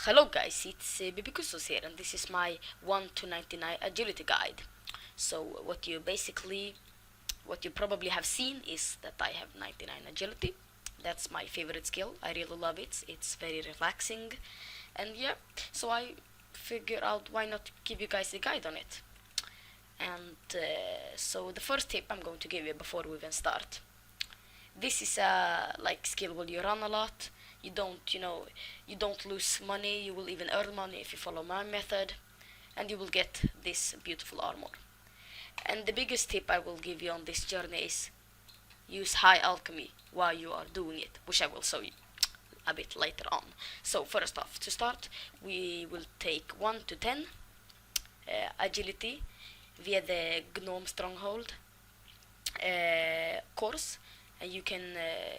Hello guys, it's Bibikusos here, and this is my 1 to 99 agility guide. So what you probably have seen is that I have 99 agility. That's my favorite skill. I really love it. It's very relaxing, and yeah, so I figured out why not give you guys a guide on it. And so the first tip I'm going to give you before we even start. This is a like skill where you run a lot. You don't lose money. You will even earn money if you follow my method, and you will get this beautiful armor. And the biggest tip I will give you on this journey is use high alchemy while you are doing it, which I will show you a bit later on. So first off, to start, we will take 1 to 10 agility via the Gnome Stronghold course. And you can,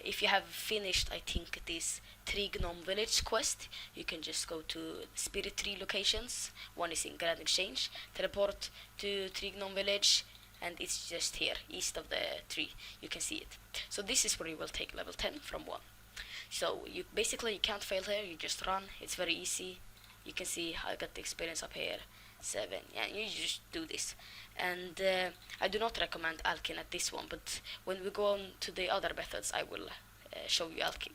if you have finished, I think this 3 Gnome Village quest, you can just go to Spirit Tree locations. One is in Grand Exchange, teleport to 3 Gnome Village, and it's just here, east of the tree. You can see it. So this is where you will take level 10 from 1. So you can't fail here, you just run, it's very easy. You can see I got the experience up here, 7, yeah, you just do this. And I do not recommend alking at this one, but when we go on to the other methods I will show you alking.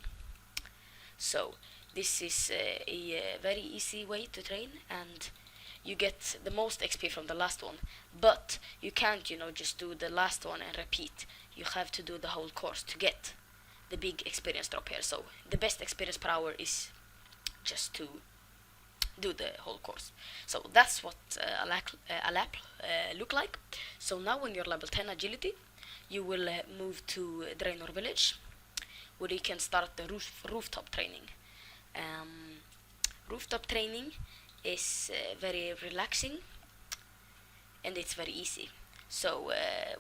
So this is a very easy way to train, and you get the most XP from the last one, but you can't just do the last one and repeat. You have to do the whole course to get the big experience drop here. So the best experience per hour is just to do the whole course. So that's what a lap look like. So now when you're level 10 agility, you will move to Draenor Village, where you can start the rooftop training. Rooftop training is very relaxing, and it's very easy. So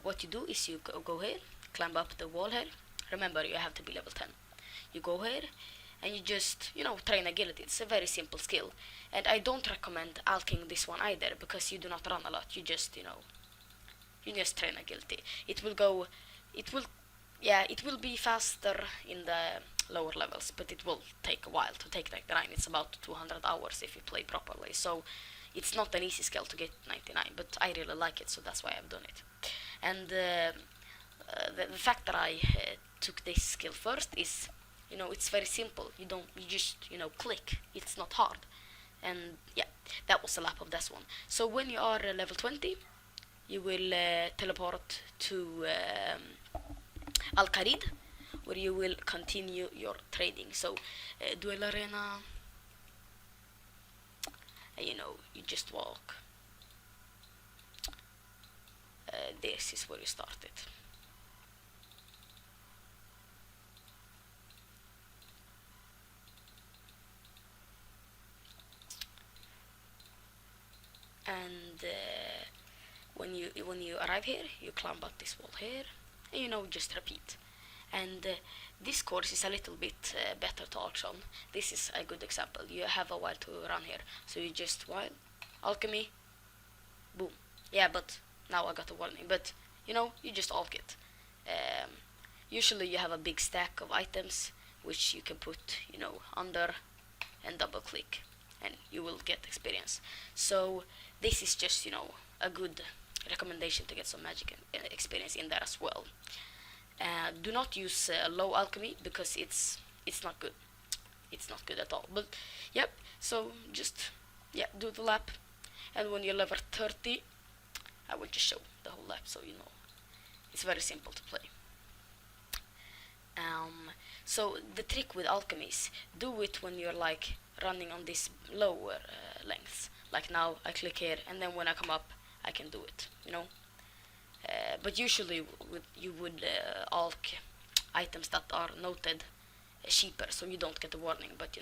what you do is you go here, climb up the wall here. Remember, you have to be level 10. You go here and you just train agility. It's a very simple skill, and I don't recommend alking this one either, because you do not run a lot. You just train agility. It will be faster in the lower levels, but it will take a while to take 99. It's about 200 hours if you play properly, so it's not an easy skill to get 99, but I really like it, so that's why I've done it. And the fact that I took this skill first is, it's very simple. You just click. It's not hard. And yeah, that was a lap of this one. So when you are level 20, you will teleport to Al-Qarid, where you will continue your trading. So Duel Arena, you just walk. This is where you started. And when you arrive here, you climb up this wall here, and just repeat. And this course is a little bit better to auction. This is a good example. You have a while to run here, so you just while alchemy, boom. Yeah, but now I got a warning. But you just alch it. Usually you have a big stack of items which you can put under and double click, and you will get experience. So this is just a good recommendation to get some magic experience in there as well. Do not use low alchemy, because it's not good. It's not good at all. But yep, so just do the lap, and when you're level 30, I will just show the whole lap, so it's very simple to play. So the trick with alchemy is do it when you're like running on this lower lengths. Like now I click here, and then when I come up I can do it, but usually you would alch items that are noted cheaper, so you don't get a warning. But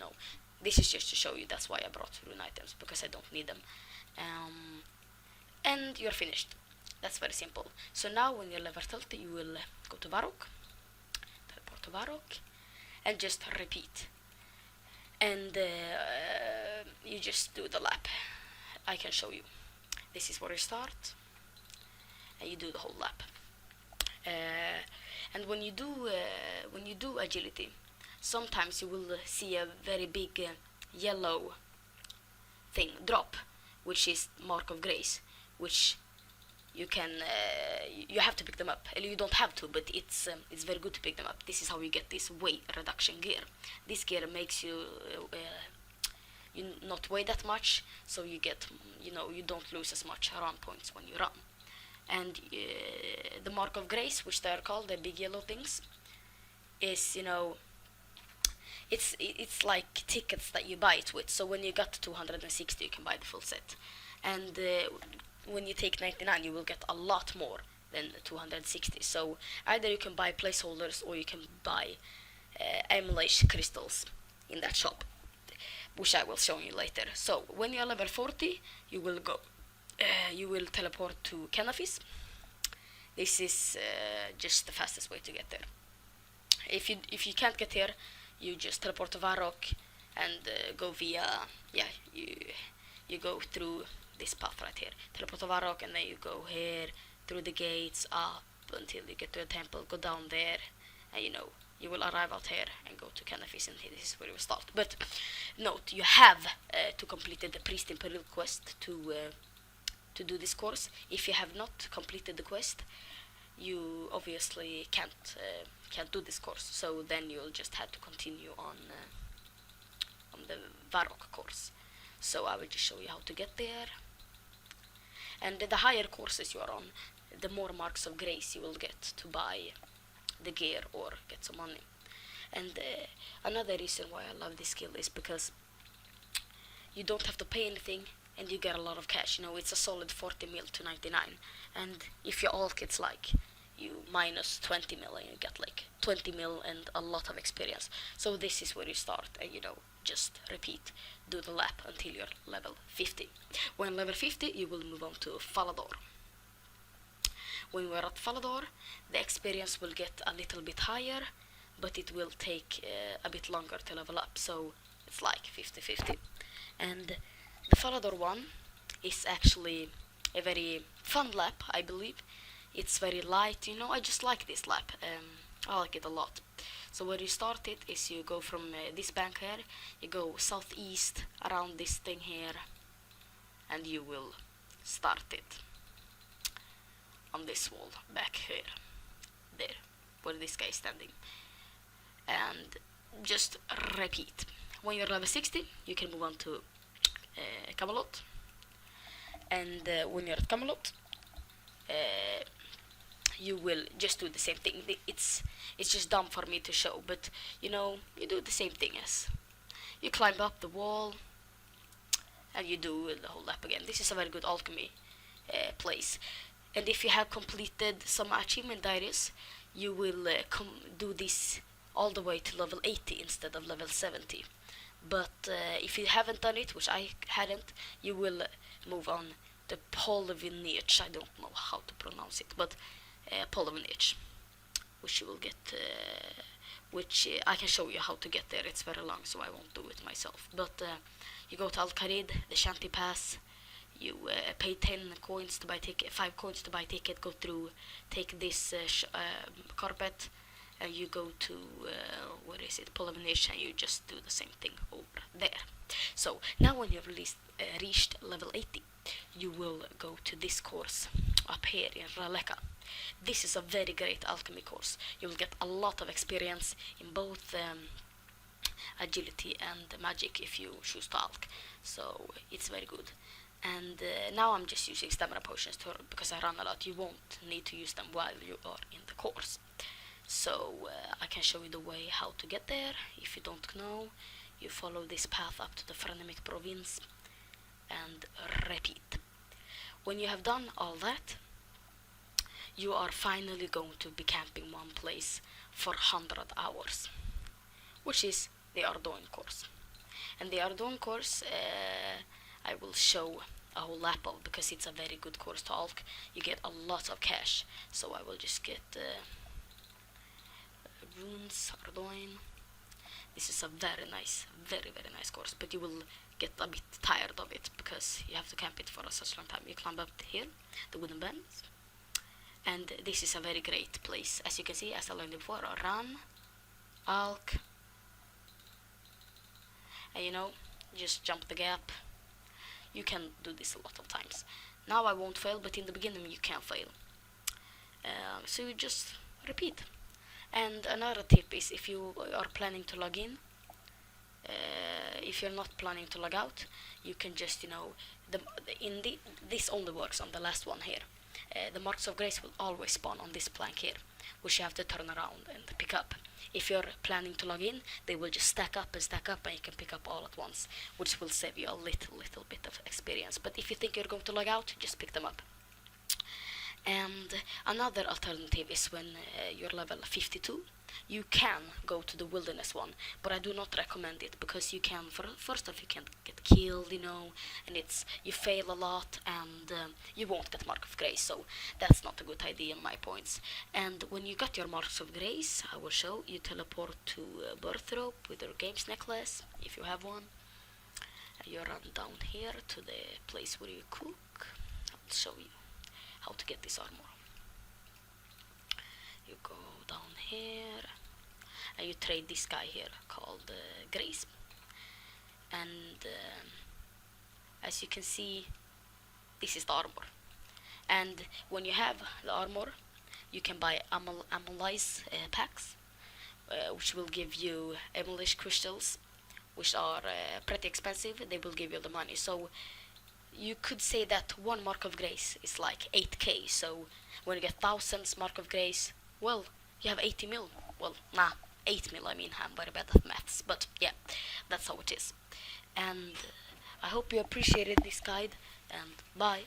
this is just to show you. That's why I brought rune items, because I don't need them. And you're finished. That's very simple. So now when you're level 30, you will go to Varrock, teleport to Varrock, and just repeat. And you just do the lap. I can show you. This is where you start, and you do the whole lap. And when you do agility, sometimes you will see a very big yellow thing drop, which is mark of grace, which you can you have to pick them up. You don't have to, but it's very good to pick them up. This is how you get this weight reduction gear. This gear makes you you not weigh that much, so you get, you don't lose as much run points when you run. And the mark of grace, which they are called, the big yellow things, is, it's like tickets that you buy it with. So when you got to 260, you can buy the full set, and when you take 99, you will get a lot more than 260. So either you can buy placeholders, or you can buy emulation crystals in that shop, which I will show you later. So when you are level 40, you will teleport to Canafis. This is just the fastest way to get there. If you can't get here, you just teleport to Varrock and go via, you go through this path right here. Teleport to Varrock, and then you go here through the gates up until you get to the temple. Go down there, and you will arrive out here and go to Canafis, and this is where you will start. But note, you have to complete the Priest Imperial quest to do this course. If you have not completed the quest, you obviously can't do this course. So then you'll just have to continue on the Varrock course. So I will just show you how to get there. And the higher courses you are on, the more marks of grace you will get to buy the gear or get some money. And another reason why I love this skill is because you don't have to pay anything, and you get a lot of cash. It's a solid 40 mil to 99, and if you alk, it's like you minus 20 mil, and you get like 20 mil and a lot of experience. So this is where you start, and just repeat, do the lap until you're level 50. When level 50, you will move on to Falador. When we're at Falador, the experience will get a little bit higher, but it will take a bit longer to level up, so it's like 50-50. And the Falador one is actually a very fun lap, I believe. It's very light, I just like this lap. I like it a lot. So where you start it is you go from this bank here, you go southeast around this thing here, and you will start it on this wall back here, there, where this guy is standing. And just repeat. When you're level 60, you can move on to Camelot. And when you're at Camelot, you will just do the same thing. It's just dumb for me to show, but you do the same thing as you climb up the wall and you do the whole lap again. This is a very good alchemy place, and if you have completed some achievement diaries, you will do this all the way to level 80 instead of level 70. But if you haven't done it, which I hadn't, you will move on the Polvinich. I don't know how to pronounce it, but Polvinich, which you will get, which I can show you how to get there. It's very long, so I won't do it myself. But you go to Al-Kharid, the Shanty Pass. You pay 10 coins to buy ticket, 5 coins to buy ticket. Go through, take this carpet, and you go to where is it, Polvinich, and you just do the same thing over there. So now when you've reached level 80, you will go to this course up here in Raleka. This is a very great alchemy course. You will get a lot of experience in both agility and magic if you choose to alch. So it's very good. And now I'm just using stamina potions because I run a lot. You won't need to use them while you are in the course. So I can show you the way how to get there. If you don't know, you follow this path up to the Phronemic province and repeat. When you have done all that, you are finally going to be camping one place for 100 hours, which is the Ardougne course. And the Ardougne course I will show a whole lap of, because it's a very good course to alch. You get a lot of cash, so I will just get runes, Ardougne. This is a very very nice course, but you will get a bit tired of it because you have to camp it for such a long time. You climb up the hill, the wooden bends, and this is a very great place. As you can see, as I learned before, run, alch, and just jump the gap, you can do this a lot of times. Now I won't fail, but in the beginning you can fail. So you just repeat. And another tip is, if you are planning to log in, if you're not planning to log out, you can just, this only works on the last one here. The marks of grace will always spawn on this plank here, which you have to turn around and pick up. If you're planning to log in, they will just stack up, and you can pick up all at once, which will save you a little bit of experience. But if you think you're going to log out, just pick them up. And another alternative is when you're level 52, you can go to the wilderness one, but I do not recommend it, because you can, first off, you can get killed, and you fail a lot, and you won't get Mark of Grace, so that's not a good idea in my points. And when you got your Marks of Grace, I will show you teleport to Birth Rope with your Games Necklace, if you have one. You run down here to the place where you cook. I'll show you how to get this armor. You go down here and you trade this guy here called Grace, and as you can see, this is the armor. And when you have the armor, you can buy Amelize packs, which will give you Amelish crystals, which are pretty expensive. They will give you the money, so you could say that one Mark of Grace is like 8k, so when you get thousands Mark of Grace, well, you have 80 mil. Well, 8 mil, I mean, I'm very bad at maths, but yeah, that's how it is. And I hope you appreciated this guide, and bye.